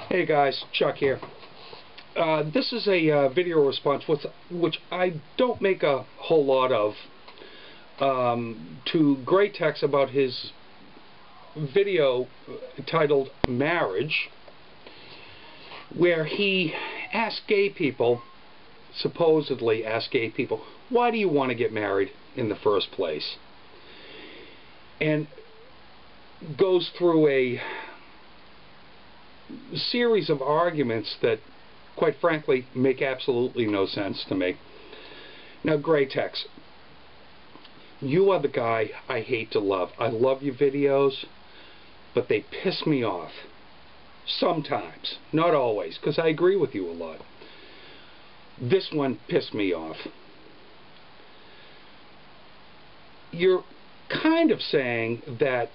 Hey guys, Chuck here. This is a video response which I don't make a whole lot of to gratex about his video titled Marriage, where he asked gay people, supposedly asked gay people, why do you want to get married in the first place? And goes through a series of arguments that, quite frankly, make absolutely no sense to me. Now, gratex, you are the guy I hate to love. I love your videos, but they piss me off. Sometimes, not always, because I agree with you a lot. This one pissed me off. You're kind of saying that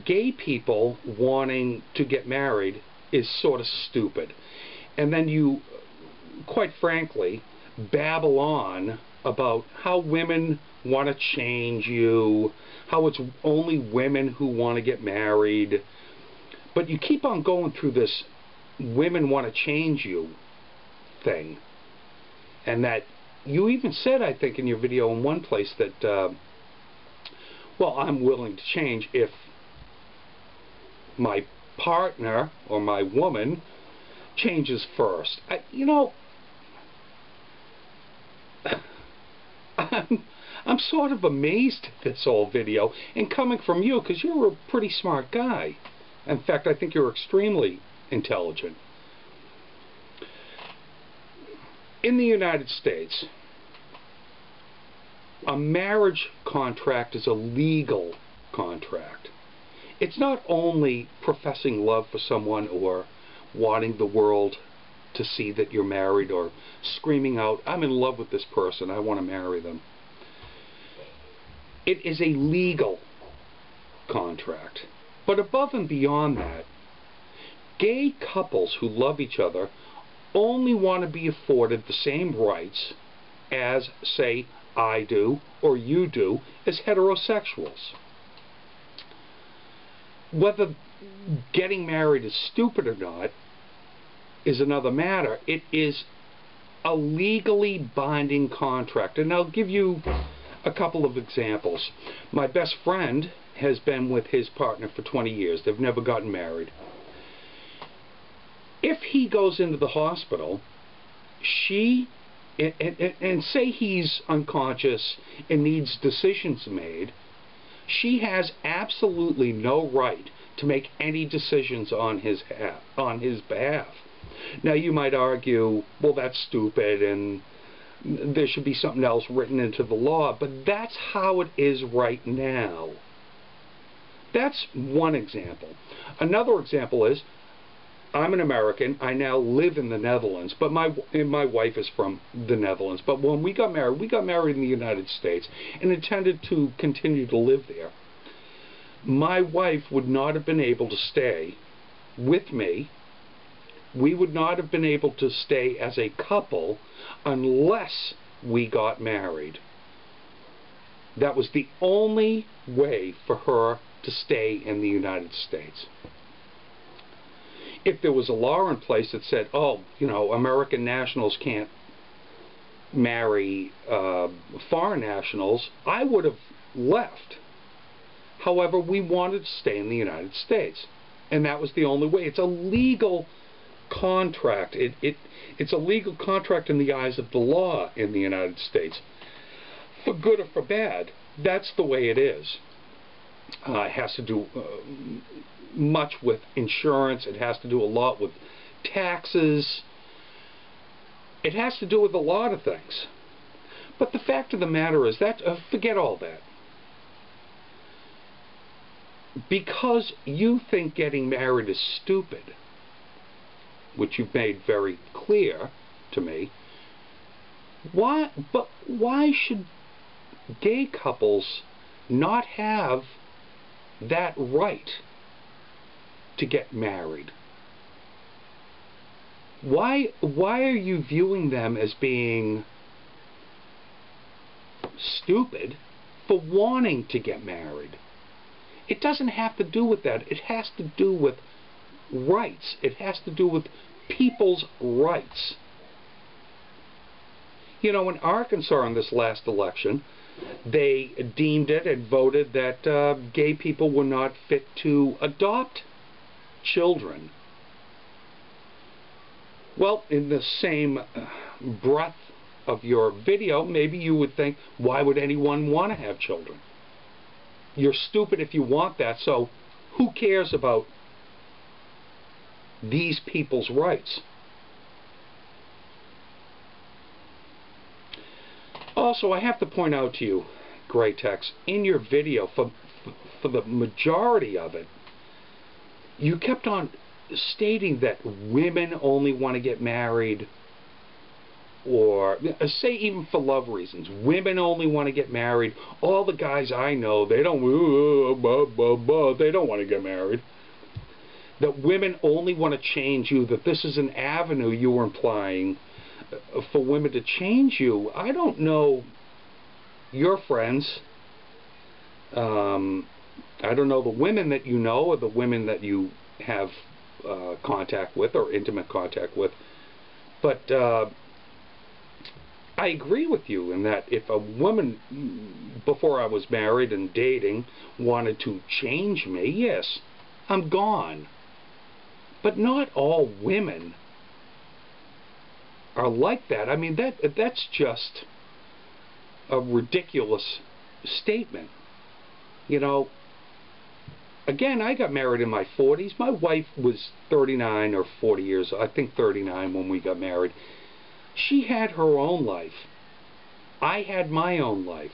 gay people wanting to get married is sort of stupid. And then you, quite frankly, babble on about how women want to change you, how it's only women who want to get married. But you keep on going through this women want to change you thing. And that you even said, I think, in your video in one place that, well, I'm willing to change if my partner or my woman changes first. You know, I'm sort of amazed at this whole video, and coming from you, because you're a pretty smart guy. In fact, I think you're extremely intelligent. In the United States, a marriage contract is a legal contract. It's not only professing love for someone or wanting the world to see that you're married or screaming out, I'm in love with this person, I want to marry them. It is a legal contract. But above and beyond that, gay couples who love each other only want to be afforded the same rights as, say, I do or you do as heterosexuals. Whether getting married is stupid or not is another matter. It is a legally binding contract. And I'll give you a couple of examples. My best friend has been with his partner for 20 years. They've never gotten married. If he goes into the hospital, and say he's unconscious and needs decisions made, she has absolutely no right to make any decisions on his behalf. Now, you might argue, well, that's stupid and there should be something else written into the law, but that's how it is right now. That's one example. Another example is, I'm an American. I now live in the Netherlands, but my wife is from the Netherlands. But when we got married in the United States and intended to continue to live there. My wife would not have been able to stay with me. We would not have been able to stay as a couple unless we got married. That was the only way for her to stay in the United States. If there was a law in place that said, oh, you know, American nationals can't marry foreign nationals, I would have left. However, we wanted to stay in the United States, and that was the only way. It's a legal contract. It's a legal contract in the eyes of the law in the United States. For good or for bad, that's the way it is. It has to do much with insurance. It has to do a lot with taxes. It has to do with a lot of things. But the fact of the matter is that, forget all that. Because you think getting married is stupid, which you've made very clear to me, why should gay couples not have that right to get married? Why are you viewing them as being stupid for wanting to get married? It doesn't have to do with that. It has to do with rights. It has to do with people's rights. You know, in Arkansas in this last election, they deemed it and voted that gay people were not fit to adopt children. Well, in the same breath of your video, maybe you would think, why would anyone want to have children? You're stupid if you want that, so who cares about these people's rights? Also, I have to point out to you, gratex, in your video, for the majority of it, you kept on stating that women only want to get married, or say even for love reasons, women only want to get married. All the guys I know, they don't want to get married. That women only want to change you, that this is an avenue you were implying for women to change you. I don't know your friends. I don't know the women that you know or the women that you have contact with or intimate contact with, but I agree with you in that if a woman, before I was married and dating, wanted to change me, yes, I'm gone. But not all women are like that. I mean, that's just a ridiculous statement. You know, again, I got married in my 40s. My wife was 39 or 40 years, I think 39 when we got married. She had her own life. I had my own life.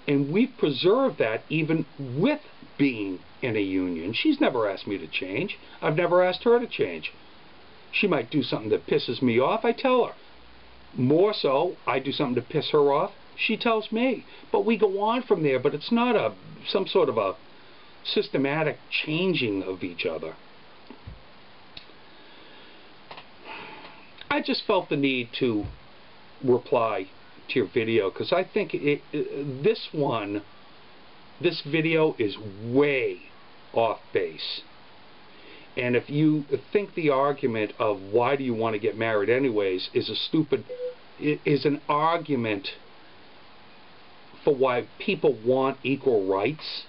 And we've preserved that even with being in a union. She's never asked me to change. I've never asked her to change. She might do something that pisses me off. I tell her. More so, I do something to piss her off. She tells me. But we go on from there. But it's not some sort of a systematic changing of each other. I just felt the need to reply to your video because I think this video is way off base. And if you think the argument of why do you want to get married anyways is an argument for why people want equal rights,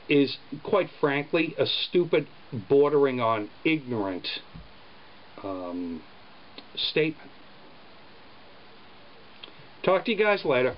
is quite frankly a stupid, bordering on ignorant statement. Talk to you guys later.